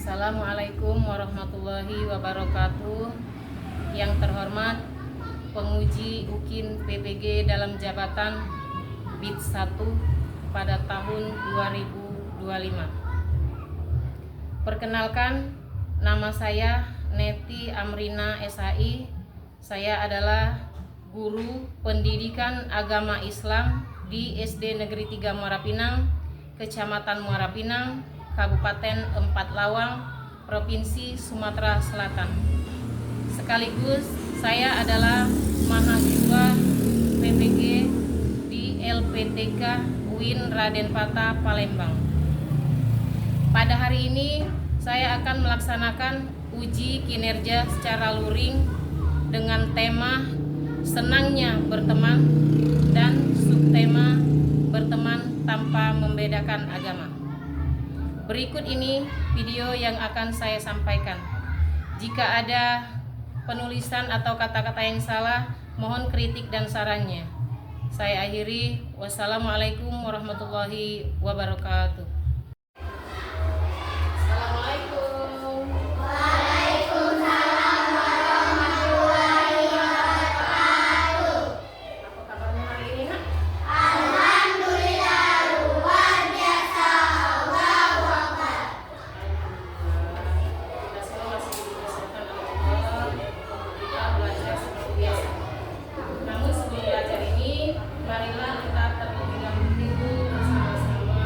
Assalamualaikum warahmatullahi wabarakatuh. Yang terhormat penguji UKIN PPG dalam jabatan BIT 1 pada tahun 2025. Perkenalkan, nama saya Neti Amrina SHI. Saya adalah guru pendidikan agama Islam di SD Negeri 3 Muara Pinang, Kecamatan Muara Pinang, Kabupaten Empat Lawang, Provinsi Sumatera Selatan. Sekaligus saya adalah mahasiswa PPG di LPTK UIN Raden Patah, Palembang. Pada hari ini saya akan melaksanakan uji kinerja secara luring dengan tema senangnya berteman dan subtema berteman tanpa membedakan agama. Berikut ini video yang akan saya sampaikan. Jika ada penulisan atau kata-kata yang salah, mohon kritik dan sarannya. Saya akhiri. Wassalamualaikum warahmatullahi wabarakatuh. Assalamualaikum. Waalaikumsalam warahmatullahi wabarakatuh. Apa kabarnya hari ini, Nak? Alhamdulillah luar biasa. Allahu Akbar. Kita semua masih dibesarkan oleh Allah. Kita belajar seperti biasa. Namun sebelum belajar ini, marilah kita terlebih dahulu bersama-sama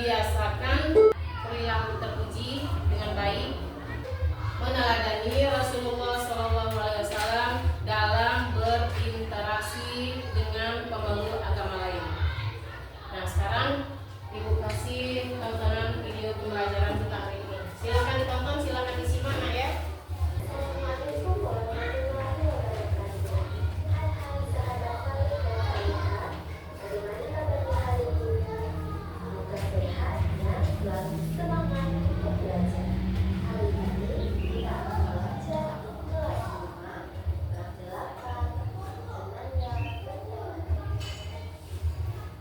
membiasakan perilaku terpuji dengan baik, meneladani Rasulullah SAW dalam berinteraksi dengan pemeluk agama lain. Nah, sekarang Ibu kasih tontonan video pembelajaran kita hari ini. Silakan ditonton, silakan disimak nak ya. Assalamualaikum warahmatullahi wabarakatuh. Hai sahabat kalian, bagaimana kabarnya hari ini? Semoga sehat dan selalu semangat untuk belajar. Hari ini kita akan belajar kelas 5, kelas 8, senangnya berjalan.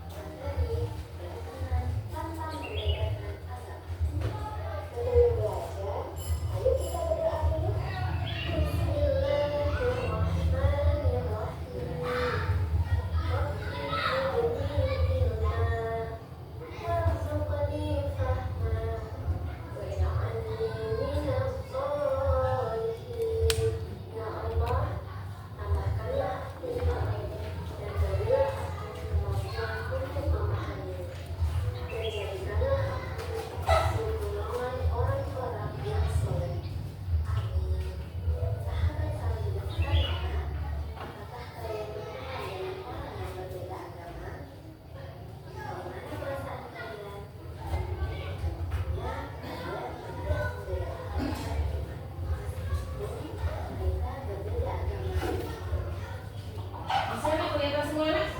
Materi berkenan tanpa mendekatkan azab. Sebelum belajar, ayo kita berdoa dulu. Bisa nak kelihatan semua nak?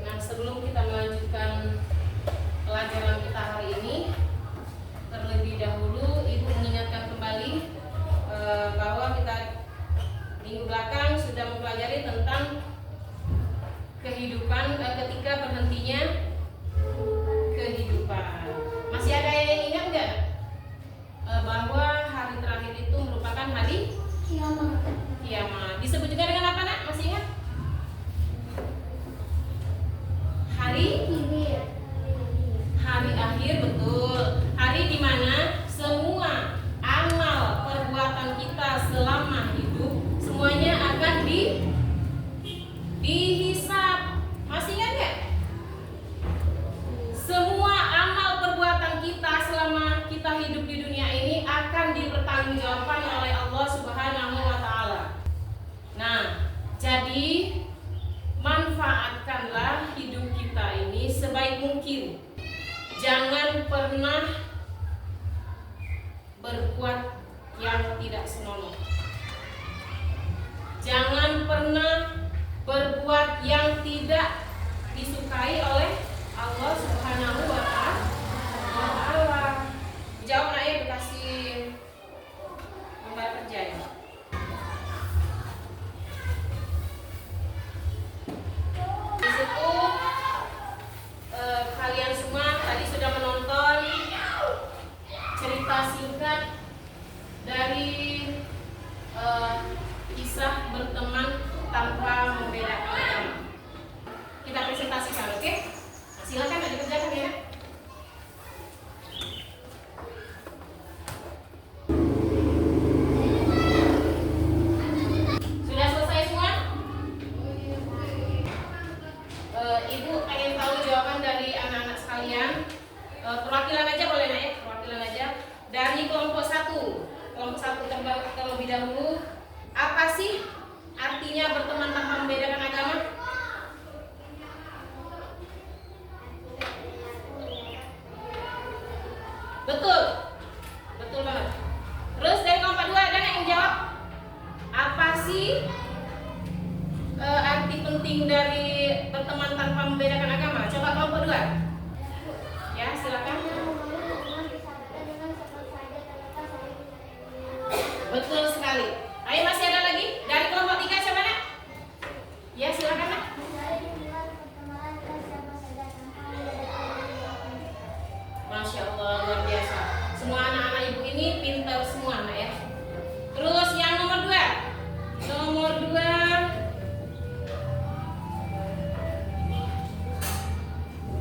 Nah, sebelum kita melanjutkan pelajaran kita hari ini, terlebih dahulu Ibu mengingatkan kembali bahwa kita minggu belakang sudah mempelajari tentang kehidupan ketika berhentinya kehidupan. Masih ada yang ingat nggak bahwa hari terakhir itu merupakan hari kiamat? Disebut juga dengan apa nak? Masih ingat? Hari akhir, betul. Hari di mana semua amal perbuatan kita selama hidup semuanya akan dihisab. Masih ingat nggak? Semua amal perbuatan kita selama kita hidup di dunia ini akan dipertanggungjawabkan oleh Allah Subhanahu wa Ta'ala. Nah, jadi manfaatkanlah hidup kita ini sebaik mungkin. Jangan pernah berbuat yang tidak senonoh. Jangan pernah berbuat yang tidak disukai oleh Allah Subhanahu wa Ta'ala. Jawab nak ya, dikasih Perwakilan aja boleh nak ya, perwakilan aja dari kelompok satu terlebih dahulu. Apa sih artinya berteman tanpa membedakan agama? Betul, betul banget. Terus dari kelompok dua ada yang jawab apa sih arti penting dari berteman tanpa membedakan agama? Coba kelompok dua. Ya, silakan. Betul sekali. Ayo, masih ada lagi dari kelompok tiga siapa nak? Ya, silakan nak. Masya Allah, luar biasa. Semua anak-anak ibu ini pintar semua nak ya. Terus yang nomor dua. Nomor dua.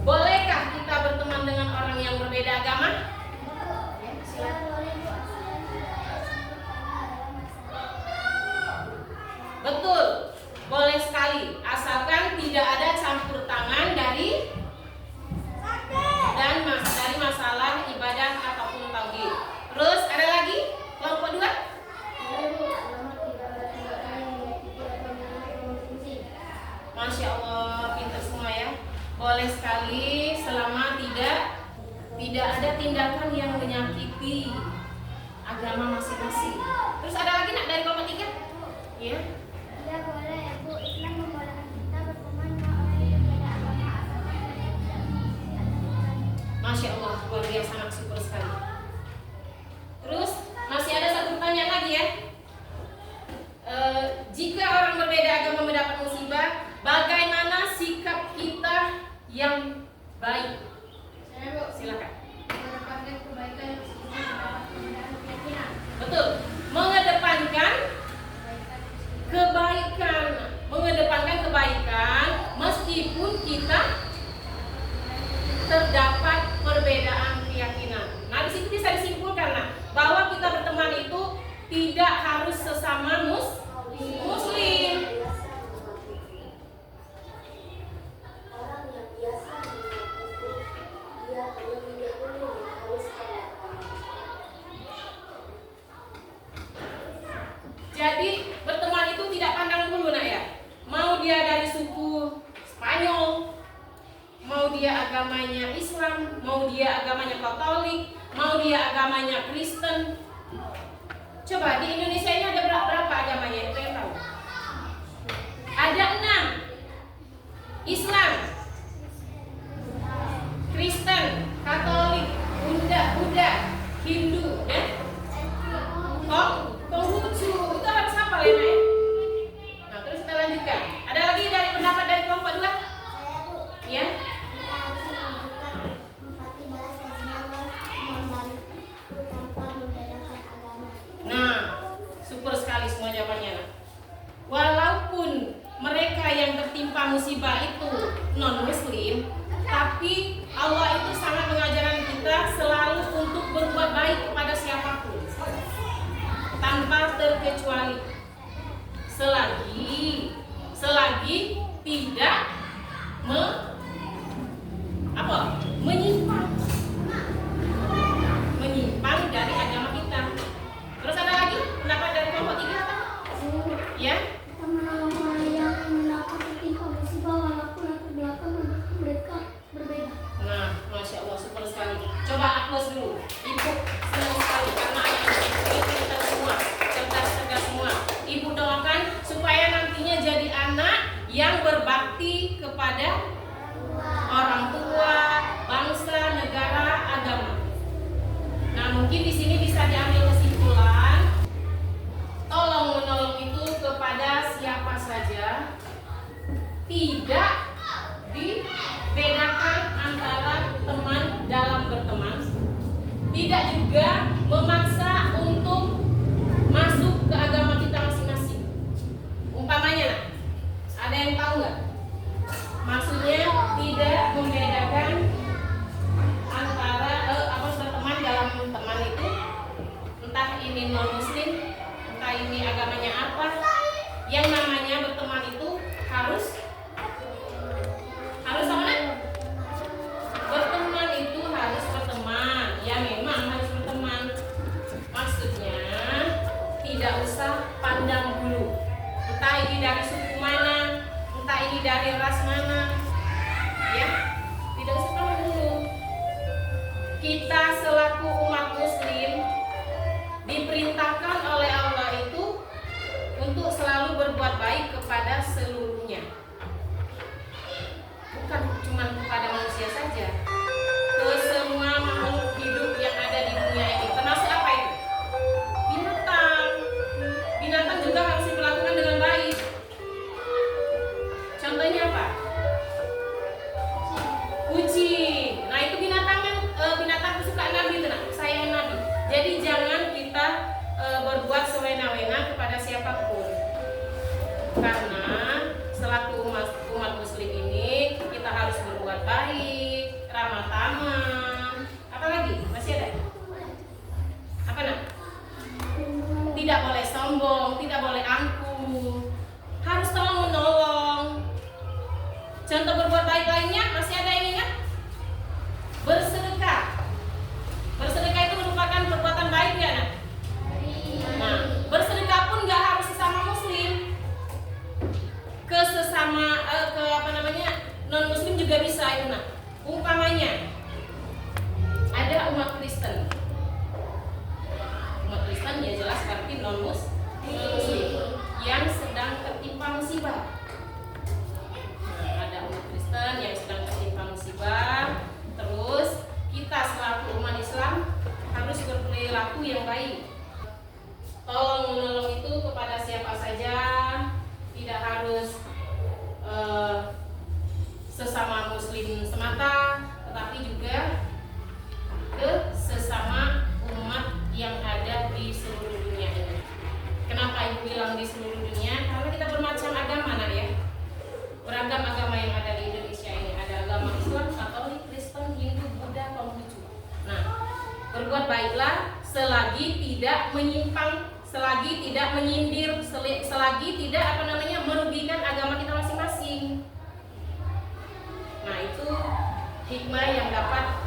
Bolehkah kita berteman dengan orang yang berbeda agama? Ya, silakan. Betul, boleh sekali, asalkan tidak ada campur tangan dari masalah ibadah ataupun tauhid. Terus ada lagi kelompok dua. Masya Allah, pintar semua ya. Boleh sekali selama tidak ada tindakan yang menyakiti agama masing-masing. Terus ada lagi nak dari kelompok tiga? Ya. Ya boleh ya Bu, Islam membolehkan kita berteman dengan orang yang berbeda agama asalkan mereka tidak mengikuti aturan. Masya Allah, luar biasa, sangat syukur sekali. Terus masih ada satu pertanyaan lagi ya. Jika orang berbeda agama mendapat musibah, bagaimana sikap kita yang baik? Silakan. Mengedepankan kebaikan meskipun mendapat kemudahan keyakinan. Betul, mengedepankan kebaikan meskipun kita terdapat perbedaan keyakinan. Nah, di situ bisa disimpulkan nah, bahwa kita berteman itu tidak harus sesama muslim. Jadi berteman itu tidak pandang bulu nak ya. Mau dia dari suku Spanyol, mau dia agamanya Islam, mau dia agamanya Katolik, mau dia agamanya Kristen. Coba di Indonesia ini ada berapa agamanya? Itu yang tahu? Ada 6. Islam, Kristen, Katolik, Buddha, Hindu, dan Konghucu. Itu harus apa Lena ya? Nah, terus kita lanjutkan. Ada lagi dari pendapat dari kelompok 2? Saya Bu, Ya. kita harus menunjukkan empati balas kasihan membantu tanpa membedakan agama. Nah, super sekali semua jawabannya. Walaupun mereka yang tertimpa musibah itu non-muslim, tapi Allah itu sangat mengajarkan kita selalu untuk berbuat baik kepada siapapun tanpa terkecuali selagi tidak menyimpang dari agama kita. Terus ada lagi pendapat dari kelompok 3 apa? Ya? Kita menolong orang yang mendapat tertimpa musibah walaupun latar belakang mereka berbeda. Nah, Masya Allah, super sekali. Coba aplaus dulu. Ibu senang sekali karena anak-anak ibu kita semua cerdas semua. Ibu doakan supaya nantinya jadi anak yang berbakti kepada orang tua, bangsa, negara, agama. Nah, mungkin di sini bisa diambil kesimpulan. Tolong menolong itu kepada siapa saja, tidak dibedakan antara teman dalam berteman, tidak juga memaksa untuk masuk ke agama kita masing-masing. Umpamanya, ada yang tahu nggak? Maksudnya tidak membedakan antara berteman dalam teman itu, entah ini non muslim, entah ini agamanya apa. Yang namanya berteman itu harus apa? Berteman itu harus kita selaku umat muslim diperintahkan oleh Allah itu untuk selalu berbuat baik kepada seluruhnya. Bukan cuma kepada manusia saja, ke semua makhluk hidup yang ada di dunia ini. Termasuk apa itu? Binatang. Binatang juga harus diperlakukan dengan baik. Contohnya apa? Kucing. Nah itu binatang kesukaan Nabi itu, kesayangan Nabi. Jadi jangan kita berbuat sewena-wena kepada siapapun. Karena selaku umat muslim ini kita harus berbuat baik, ramah tamah. Apa lagi? Masih ada? Apa nak? Tidak boleh sombong, tidak boleh angkuh. Harus tolong menolong. Contoh berbuat baik lainnya masih ada yang ingat? Bersedekah. Bersedekah itu merupakan perbuatan baik ya nak? Nah, bersedekah pun nggak harus sesama muslim. Ke sesama non muslim juga bisa itu nak. Umpamanya ada umat Kristen. Umat Kristen ya jelas berarti non muslim yang sedang tertimpa musibah. Nah, ada umat Kristen yang sedang tertimpa musibah. Terus kita selaku umat Islam harus berperilaku yang baik. Tolong menolong itu kepada siapa saja, tidak harus sesama muslim semata, tetapi juga ke sesama umat yang ada di seluruh dunia ini. Kenapa ibu bilang di seluruh dunia? Karena kita bermacam agama nak ya. Beragam agama yang ada di Indonesia ini. Ada agama Islam, Katolik, Kristen, Hindu, Buddha, Konghucu. Nah, berbuat baiklah selagi tidak menyimpang, selagi tidak menyindir, selagi tidak merugikan agama kita masing-masing. Nah, itu hikmah yang dapat